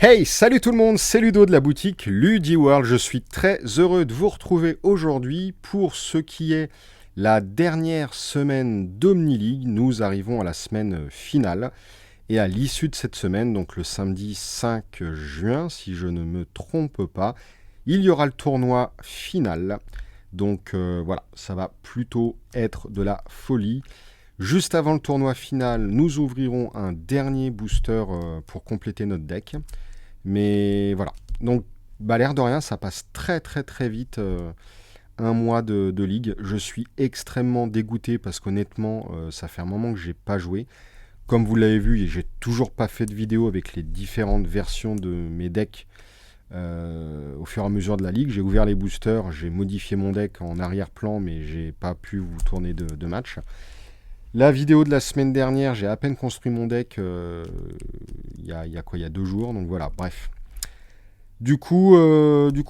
Hey, salut tout le monde, c'est Ludo de la boutique LudiWorld. Je suis très heureux de vous retrouver aujourd'hui pour ce qui est la dernière semaine d'Omni League. Nous arrivons à la semaine finale et à l'issue de cette semaine, donc le samedi 5 juin, si je ne me trompe pas, il y aura le tournoi final. Donc voilà, ça va plutôt être de la folie. Juste avant le tournoi final, nous ouvrirons un dernier booster pour compléter notre deck. Mais voilà. Donc, l'air de rien, ça passe très très très vite. Un mois de ligue. Je suis extrêmement dégoûté parce qu'honnêtement, ça fait un moment que j'ai pas joué. Comme vous l'avez vu, j'ai toujours pas fait de vidéo avec les différentes versions de mes decks au fur et à mesure de la ligue. J'ai ouvert les boosters, j'ai modifié mon deck en arrière-plan, mais j'ai pas pu vous tourner de match. La vidéo de la semaine dernière, j'ai à peine construit mon deck il y a 2 jours, donc voilà, bref. Du coup,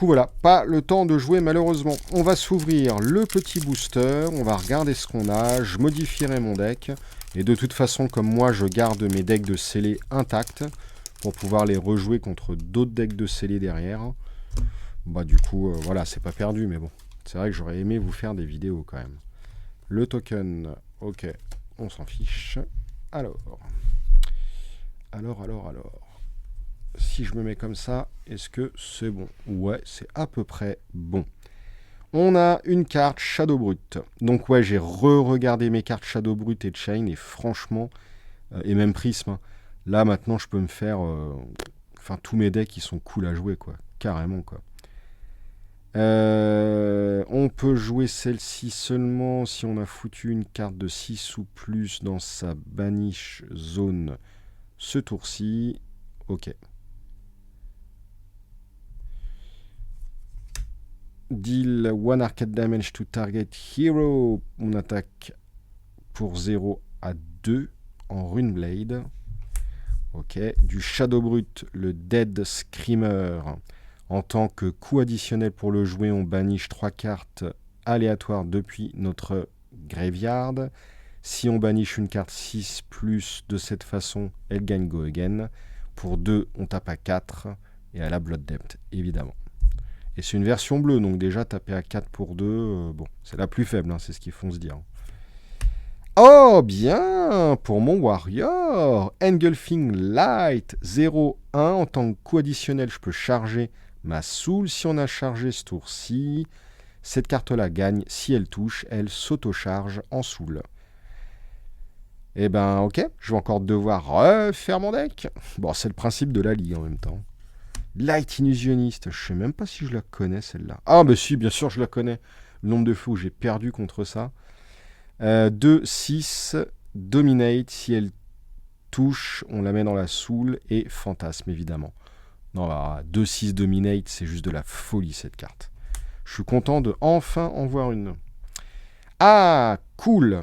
voilà, pas le temps de jouer malheureusement. On va s'ouvrir le petit booster, on va regarder ce qu'on a, je modifierai mon deck. Et de toute façon, comme moi, je garde mes decks de scellés intacts pour pouvoir les rejouer contre d'autres decks de scellés derrière. Bah du coup, voilà, c'est pas perdu, mais bon. C'est vrai que j'aurais aimé vous faire des vidéos quand même. Le token, ok, on s'en fiche. Alors. Si je me mets comme ça, est-ce que c'est bon? Ouais, c'est à peu près bon. On a une carte Shadow Brut. Donc ouais, j'ai re-regardé mes cartes Shadow Brut et Chain, et franchement, et même Prisme, hein, là maintenant je peux me faire... Enfin, tous mes decks, ils sont cool à jouer, quoi. Carrément, quoi. On peut jouer celle-ci seulement si on a foutu une carte de 6 ou plus dans sa banish zone ce tour-ci. Ok. Deal 1 arcade damage to target hero. On attaque pour 0 à 2 en Runeblade. Ok. Du Shadow Brut, le Dead Screamer. En tant que coût additionnel pour le jouer, on banish 3 cartes aléatoires depuis notre graveyard. Si on banish une carte 6 plus de cette façon, elle gagne Go Again. Pour 2, on tape à 4 et à la Blood Depth, évidemment. Et c'est une version bleue, donc déjà taper à 4 pour 2, bon, c'est la plus faible, hein, c'est ce qu'ils font se dire. Oh, bien, pour mon Warrior, Engulfing Light 0-1, en tant que coût additionnel, je peux charger ma Soul. Si on a chargé ce tour-ci, cette carte-là gagne. Si elle touche, elle s'auto-charge en Soul. Eh ben, ok, je vais encore devoir refaire mon deck. Bon, c'est le principe de la ligue en même temps. Light Illusionniste, je sais même pas si je la connais celle-là. Ah, bah si, bien sûr, je la connais. Le nombre de fois où j'ai perdu contre ça. 2-6, Dominate, si elle touche, on la met dans la Soul, et Fantasme, évidemment. Non, 2-6 Dominate, c'est juste de la folie, cette carte. Je suis content de enfin en voir une. Ah, cool.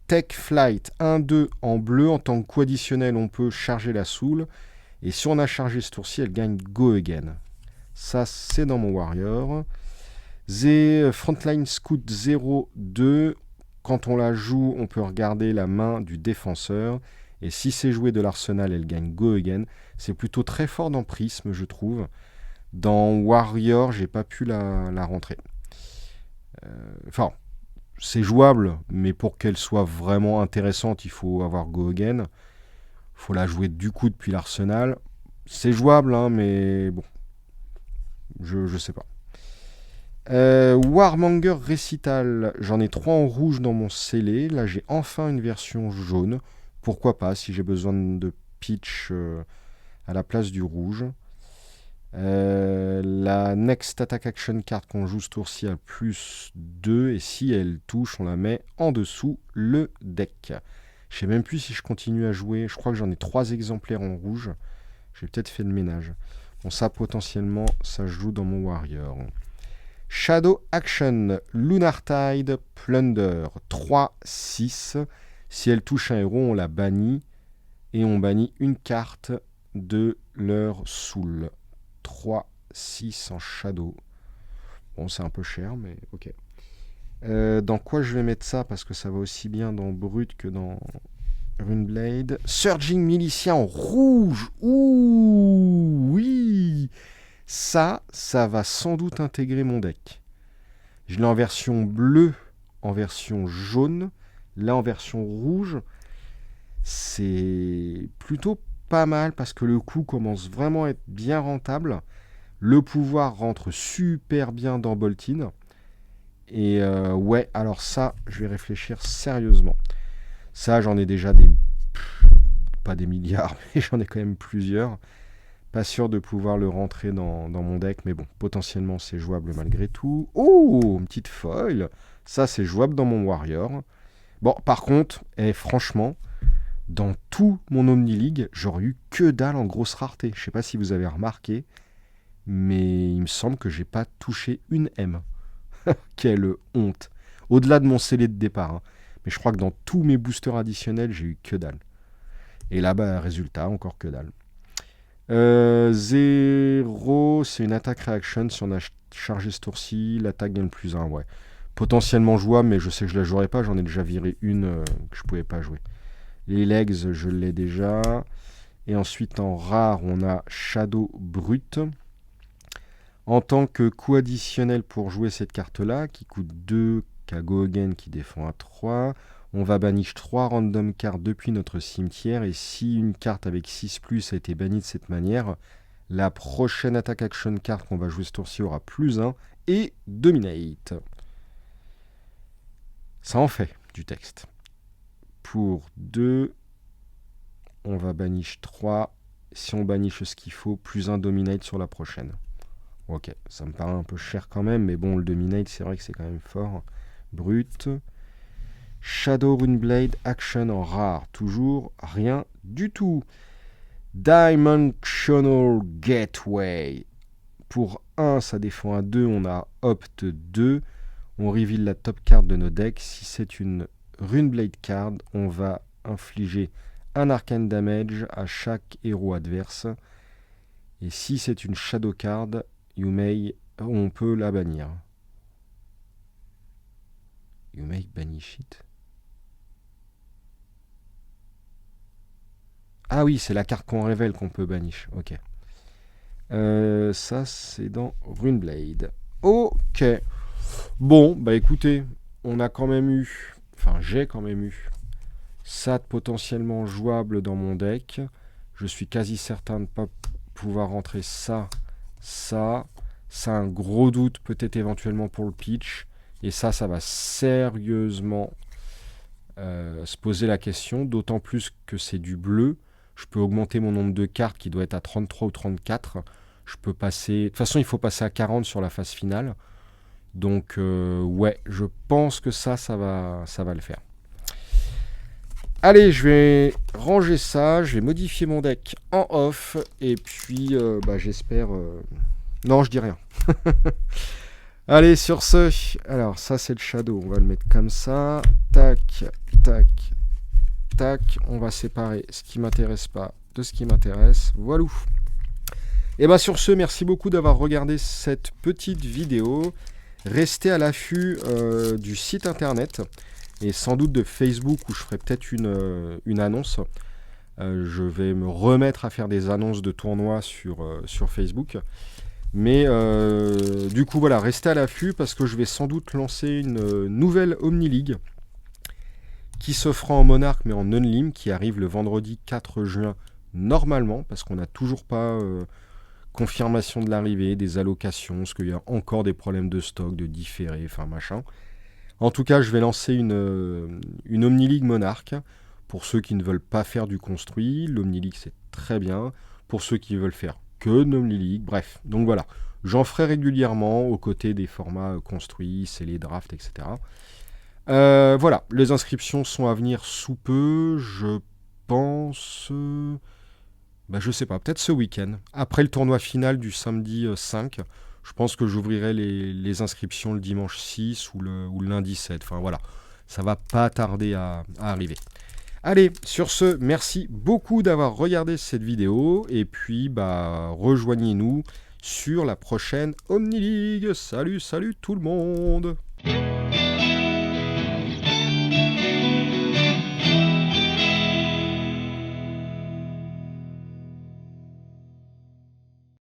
Tech Flight 1-2 en bleu. En tant que coup additionnel, on peut charger la Soul. Et si on a chargé ce tour-ci, elle gagne Go Again. Ça, c'est dans mon Warrior. Frontline Scout 0-2. Quand on la joue, on peut regarder la main du défenseur. Et si c'est joué de l'arsenal, elle gagne Go Again. C'est plutôt très fort dans Prisme, je trouve. Dans Warrior, j'ai pas pu la rentrer. Enfin, c'est jouable, mais pour qu'elle soit vraiment intéressante, il faut avoir Go Again. Il faut la jouer du coup depuis l'arsenal. C'est jouable, hein, mais bon, je sais pas. Warmonger Recital, j'en ai 3 en rouge dans mon scellé. Là, j'ai enfin une version jaune. Pourquoi pas, si j'ai besoin de pitch à la place du rouge. La Next Attack Action card qu'on joue ce tour-ci a plus 2. Et si elle touche, on la met en dessous le deck. Je sais même plus si je continue à jouer. Je crois que j'en ai 3 exemplaires en rouge. J'ai peut-être fait le ménage. Bon, ça, potentiellement, ça joue dans mon Warrior. Shadow Action, Lunar Tide, Plunder, 3-6. Si elle touche un héros, on la bannit. Et on bannit une carte de leur Soul. 3-6 en Shadow. Bon, c'est un peu cher, mais ok. Dans quoi je vais mettre ça? Parce que ça va aussi bien dans Brut que dans Runeblade. Surging Militia en rouge. Ouh, dit, ça va sans doute intégrer mon deck. Je l'ai en version bleue, en version jaune, là en version rouge. C'est plutôt pas mal parce que le coup commence vraiment à être bien rentable. Le pouvoir rentre super bien dans Boltyn. Et ouais, alors ça, je vais réfléchir sérieusement. Ça, j'en ai déjà pas des milliards, mais j'en ai quand même plusieurs. Pas sûr de pouvoir le rentrer dans mon deck, mais bon, potentiellement c'est jouable malgré tout. Oh, une petite foil. Ça, c'est jouable dans mon Warrior. Bon, par contre, franchement, dans tout mon Omni League, j'aurais eu que dalle en grosse rareté. Je sais pas si vous avez remarqué, mais il me semble que j'ai pas touché une M. Quelle honte. Au-delà de mon scellé de départ. Hein. Mais je crois que dans tous mes boosters additionnels, j'ai eu que dalle. Et là, résultat, encore que dalle. 0, c'est une attaque reaction. Si on a chargé ce tour-ci, l'attaque gagne plus 1. Ouais. Potentiellement jouable, mais je sais que je la jouerai pas. J'en ai déjà viré une que je pouvais pas jouer. Les legs, je l'ai déjà. Et ensuite, en rare, on a Shadow Brut. En tant que coût additionnel pour jouer cette carte-là, qui coûte 2, Go Again qui défend à 3, on va bannir 3 random cartes depuis notre cimetière, et si une carte avec 6+, a été bannie de cette manière, la prochaine attaque action carte qu'on va jouer ce tour-ci aura plus 1, et Dominate. Ça en fait du texte. Pour 2, on va bannir 3, si on bannit ce qu'il faut, plus 1 Dominate sur la prochaine. Ok, ça me paraît un peu cher quand même, mais bon, le Dominate, c'est vrai que c'est quand même fort. Brut. Shadow Runeblade, action en rare. Toujours rien du tout. Dimensional Gateway. Pour 1, ça défend à 2, on a Opt 2. On reveal la top card de nos decks. Si c'est une Runeblade card, on va infliger un Arcane Damage à chaque héros adverse. Et si c'est une Shadow card, on peut la bannir. You may banish it. Ah oui, c'est la carte qu'on révèle qu'on peut banish. Ok. Ça, c'est dans Runeblade. Ok. Bon, bah écoutez, on a quand même eu... Enfin, j'ai quand même eu ça potentiellement jouable dans mon deck. Je suis quasi certain de ne pas pouvoir rentrer ça. Ça a un gros doute peut-être éventuellement pour le pitch. Et ça va sérieusement se poser la question. D'autant plus que c'est du bleu. Je peux augmenter mon nombre de cartes qui doit être à 33 ou 34. Je peux passer... De toute façon, il faut passer à 40 sur la phase finale. Donc, ouais, je pense que ça va le faire. Allez, je vais ranger ça. Je vais modifier mon deck en off. Et puis, j'espère... Non, je dis rien. Allez, sur ce, alors ça c'est le shadow, on va le mettre comme ça, tac, tac, tac, on va séparer ce qui m'intéresse pas de ce qui m'intéresse, voilà. Et bien sur ce, merci beaucoup d'avoir regardé cette petite vidéo, restez à l'affût du site internet, et sans doute de Facebook où je ferai peut-être une annonce, je vais me remettre à faire des annonces de tournois sur Facebook. Mais du coup, voilà, restez à l'affût parce que je vais sans doute lancer une nouvelle Omni League qui se fera en Monarch mais en Unlim, qui arrive le vendredi 4 juin normalement, parce qu'on n'a toujours pas confirmation de l'arrivée, des allocations, parce qu'il y a encore des problèmes de stock, de différé, enfin machin. En tout cas, je vais lancer une Omni League Monarch. Pour ceux qui ne veulent pas faire du construit, l'Omni League c'est très bien. Pour ceux qui veulent faire que de l'Omni League, bref. Donc voilà, j'en ferai régulièrement aux côtés des formats construits, scellés, draft, etc. Voilà, les inscriptions sont à venir sous peu, je pense... je sais pas, peut-être ce week-end. Après le tournoi final du samedi 5, je pense que j'ouvrirai les inscriptions le dimanche 6 ou le lundi 7. Enfin voilà, ça va pas tarder à arriver. Allez, sur ce, merci beaucoup d'avoir regardé cette vidéo. Et puis, rejoignez-nous sur la prochaine Omni League. Salut tout le monde!